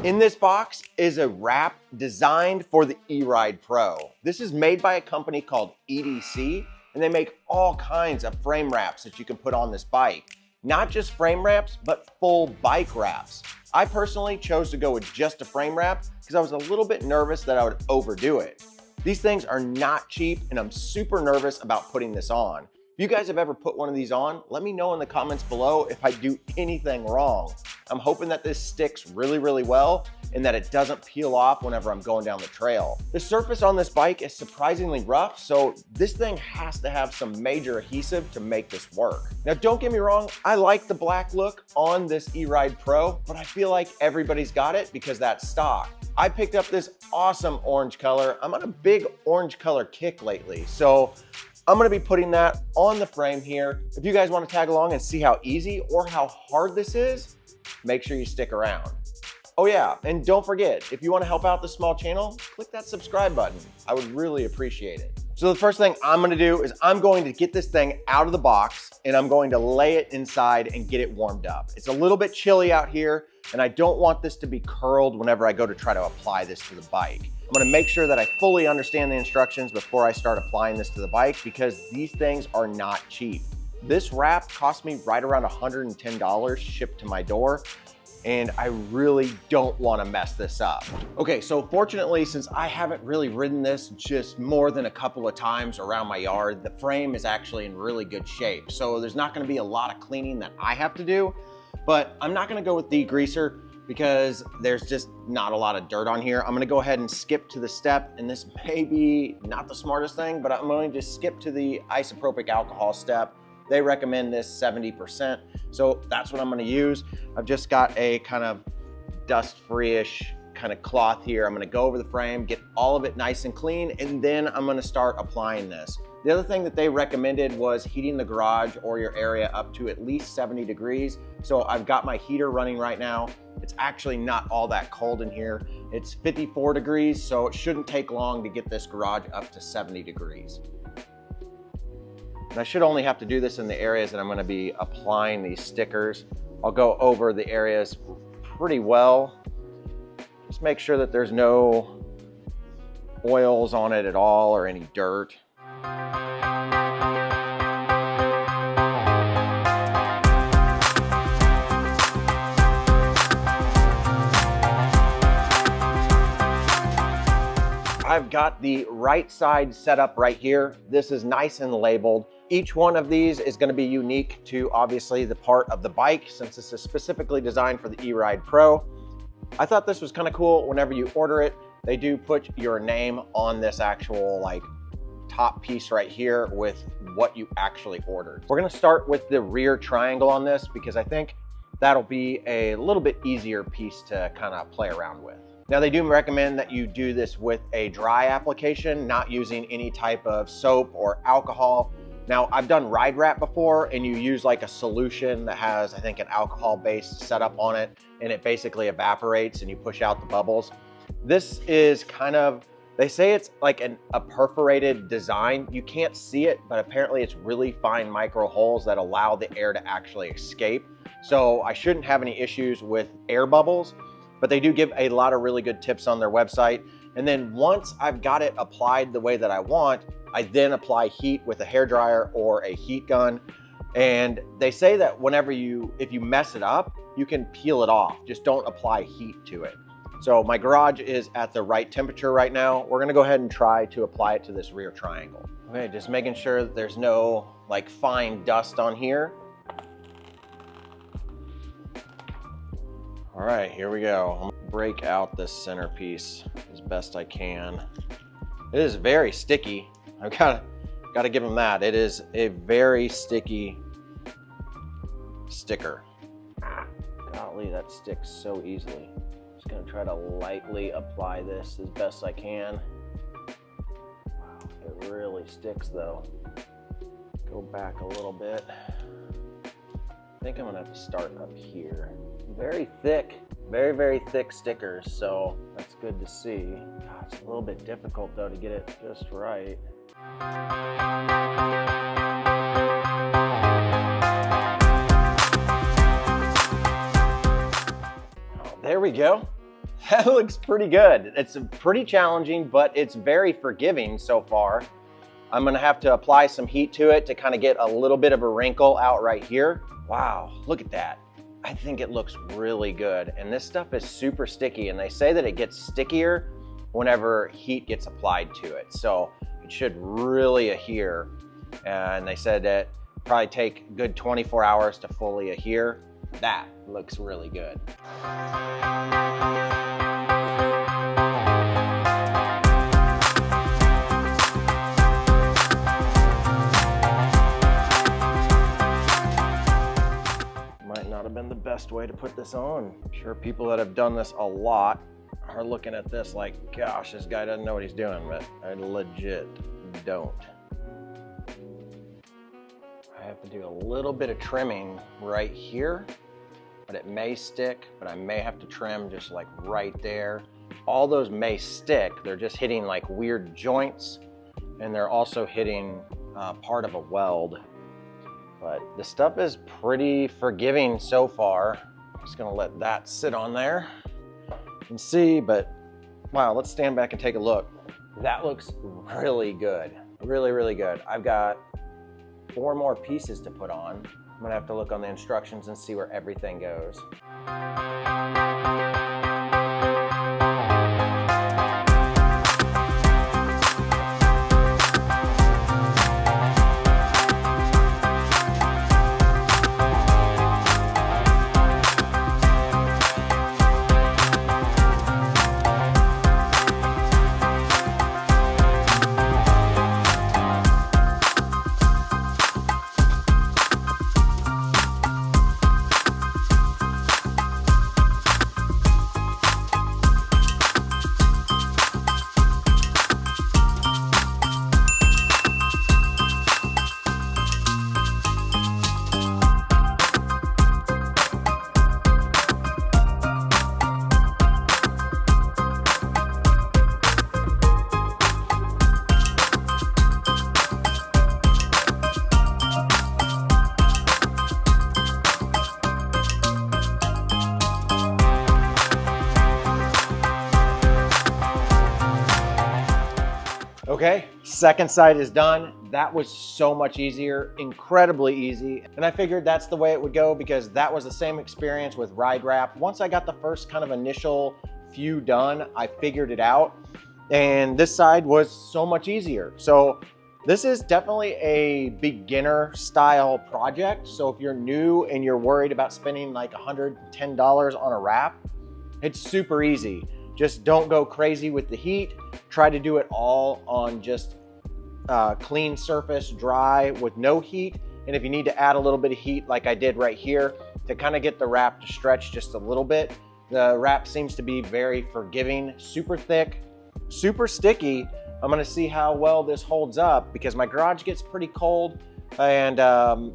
In this box is a wrap designed for the eRide Pro. This is made by a company called EDC, and they make all kinds of frame wraps that you can put on this bike. Not just frame wraps, but full bike wraps. I personally chose to go with just a frame wrap because I was a little bit nervous that I would overdo it. These things are not cheap, and I'm super nervous about putting this on. If you guys have ever put one of these on, let me know in the comments below if I do anything wrong. I'm hoping that this sticks really, really well and that it doesn't peel off whenever I'm going down the trail. The surface on this bike is surprisingly rough, so this thing has to have some major adhesive to make this work. Now, don't get me wrong, I like the black look on this eRide Pro, but I feel like everybody's got it because that's stock. I picked up this awesome orange color. I'm on a big orange color kick lately, so I'm gonna be putting that on the frame here. If you guys wanna tag along and see how easy or how hard this is, make sure you stick around. Oh yeah, and don't forget, if you wanna help out this small channel, click that subscribe button. I would really appreciate it. So the first thing I'm gonna do is I'm going to get this thing out of the box and I'm going to lay it inside and get it warmed up. It's a little bit chilly out here and I don't want this to be curled whenever I go to try to apply this to the bike. I'm gonna make sure that I fully understand the instructions before I start applying this to the bike because these things are not cheap. This wrap cost me right around $110 shipped to my door, and I really don't wanna mess this up. Okay, so fortunately, since I haven't really ridden this just more than a couple of times around my yard, the frame is actually in really good shape. So there's not gonna be a lot of cleaning that I have to do, but I'm not gonna go with degreaser because there's just not a lot of dirt on here. I'm gonna go ahead and skip to the step, and this may be not the smartest thing, but I'm going to skip to the isopropyl alcohol step. They recommend this 70%, so that's what I'm gonna use. I've just got a kind of dust-free-ish kind of cloth here. I'm gonna go over the frame, get all of it nice and clean, and then I'm gonna start applying this. The other thing that they recommended was heating the garage or your area up to at least 70 degrees. So I've got my heater running right now. It's actually not all that cold in here. It's 54 degrees, so it shouldn't take long to get this garage up to 70 degrees. And I should only have to do this in the areas that I'm gonna be applying these stickers. I'll go over the areas pretty well. Just make sure that there's no oils on it at all or any dirt. I've got the right side set up right here. This is nice and labeled. Each one of these is going to be unique to obviously the part of the bike since this is specifically designed for the eRide Pro. I thought this was kind of cool. Whenever you order it, they do put your name on this actual like top piece right here with what you actually ordered. We're going to start with the rear triangle on this because I think that'll be a little bit easier piece to kind of play around with. Now they do recommend that you do this with a dry application, not using any type of soap or alcohol. Now I've done ride wrap before and you use like a solution that has, I think, an alcohol based setup on it and it basically evaporates and you push out the bubbles. This is kind of, they say it's like a perforated design. You can't see it, but apparently it's really fine micro holes that allow the air to actually escape. So I shouldn't have any issues with air bubbles, but they do give a lot of really good tips on their website. And then once I've got it applied the way that I want, I then apply heat with a hairdryer or a heat gun. And they say that if you mess it up, you can peel it off. Just don't apply heat to it. So my garage is at the right temperature right now. We're gonna go ahead and try to apply it to this rear triangle. Okay, just making sure that there's no like fine dust on here. All right, here we go. I'm gonna break out this centerpiece as best I can. It is very sticky. I've gotta give them that. It is a very sticky sticker. Golly, that sticks so easily. Just gonna try to lightly apply this as best I can. Wow, it really sticks though. Go back a little bit. I think I'm gonna have to start up here. Very thick, very thick stickers, so that's good to see. God, it's a little bit difficult though to get it just right. Oh, there we go. That looks pretty good. It's pretty challenging, but it's very forgiving so far. I'm gonna have to apply some heat to it to kind of get a little bit of a wrinkle out right here. Wow, look at that. I think it looks really good. And this stuff is super sticky, and they say that it gets stickier whenever heat gets applied to it. So it should really adhere. And they said that probably take a good 24 hours to fully adhere. That looks really good. Might not have been the best way to put this on. I'm sure people that have done this a lot are looking at this like, gosh, this guy doesn't know what he's doing, but I legit don't. I have to do a little bit of trimming right here, but it may stick, but I may have to trim just like right there. All those may stick, they're just hitting like weird joints, and they're also hitting part of a weld. But the stuff is pretty forgiving so far. I'm just gonna let that sit on there and see, but wow, let's stand back and take a look. That looks really good, really, really good. I've got 4 more pieces to put on. I'm gonna have to look on the instructions and see where everything goes. Okay, second side is done. That was so much easier, incredibly easy. And I figured that's the way it would go because that was the same experience with ride wrap. Once I got the first kind of initial few done, I figured it out. And this side was so much easier. So this is definitely a beginner style project. So if you're new and you're worried about spending like $110 on a wrap, it's super easy. Just don't go crazy with the heat. Try to do it all on just clean surface, dry with no heat. And if you need to add a little bit of heat like I did right here to kind of get the wrap to stretch just a little bit. The wrap seems to be very forgiving, super thick, super sticky. I'm gonna see how well this holds up because my garage gets pretty cold and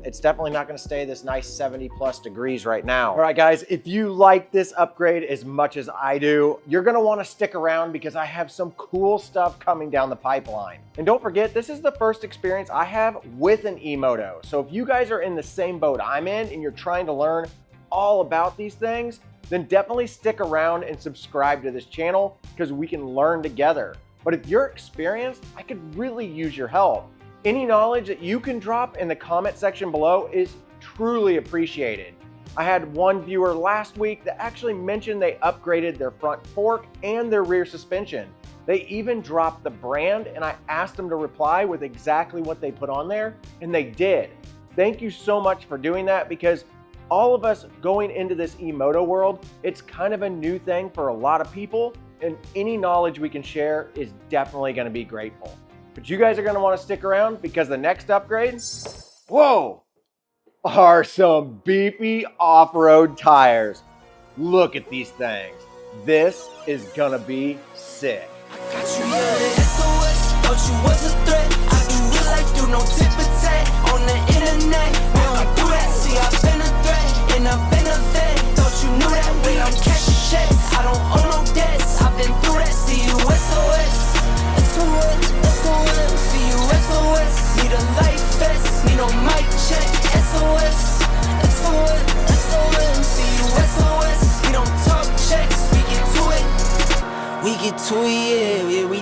it's definitely not gonna stay this nice 70+ degrees right now. All right guys, if you like this upgrade as much as I do, you're gonna wanna stick around because I have some cool stuff coming down the pipeline. And don't forget, this is the first experience I have with an eMoto. So if you guys are in the same boat I'm in and you're trying to learn all about these things, then definitely stick around and subscribe to this channel because we can learn together. But if you're experienced, I could really use your help. Any knowledge that you can drop in the comment section below is truly appreciated. I had one viewer last week that actually mentioned they upgraded their front fork and their rear suspension. They even dropped the brand and I asked them to reply with exactly what they put on there, and they did. Thank you so much for doing that because all of us going into this eMoto world, it's kind of a new thing for a lot of people, and any knowledge we can share is definitely gonna be grateful. But you guys are gonna wanna stick around because the next upgrade, whoa, are some beefy off-road tires. Look at these things. This is gonna be sick. I got you yelling SOS, thought you was a threat. I do real life, do no tip for tat on the internet. We don't do that, see I've been a threat, and I've been a vet. Thought you knew that when I'm cashing checks. I don't owe no debts, I've been through that, see you SOS. SOS, SOS, see you SOS. Need a life vest, need no mic check. SOS, SOS, SOS, see you SOS. We don't talk checks, we get to it. We get to it, yeah, we